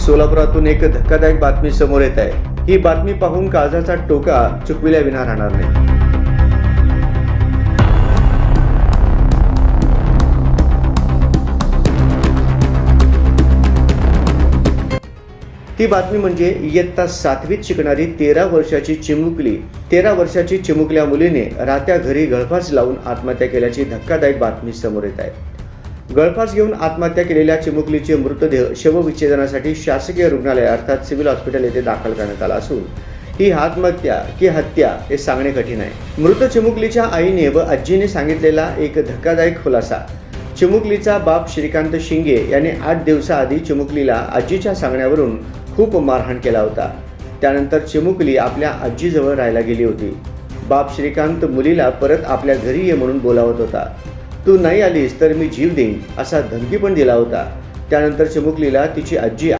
सोलापुरातून एक धक्कादायक बातमी समोर येत आहे। ही बातमी पाहून काळजाचा टोका चुकविल्याविना राहणार नाही। ती बातमी म्हणजे इयत्ता 7वीत शिकणारी 13 वर्षाची चिमुकल्या मुलीने रात्या घरी गळफास लावून आत्महत्या केल्याची धक्कादायक बातमी समोर येत आहे। गळफास घेऊन आत्महत्या केलेल्या चिमुकलीचे मृतदेह शवविच्छेदनासाठी शासकीय रुग्णालय अर्थात सिव्हिल हॉस्पिटल येथे दाखल करण्यात आला असून ही आत्महत्या की हत्या हे सांगणे कठीण आहे। मृत चिमुकलीच्या आईने व आजीने सांगितलेला एक धक्कादायक खुलासा। चिमुकलीचा बाप श्रीकांत शिंगे याने 8 दिवसाआधी चिमुकलीला आजीच्या सांगण्यावरून खूप मारहाण केला होता। त्यानंतर चिमुकली आपल्या आजीजवळ राहायला गेली होती। बाप श्रीकांत मुलीला परत आपल्या घरी ये म्हणून बोलावत होता। तू नाही आलीस तर मी जीव देईन असा धमकी पण दिला होता। त्यानंतर चिमुकलीला तिची आजी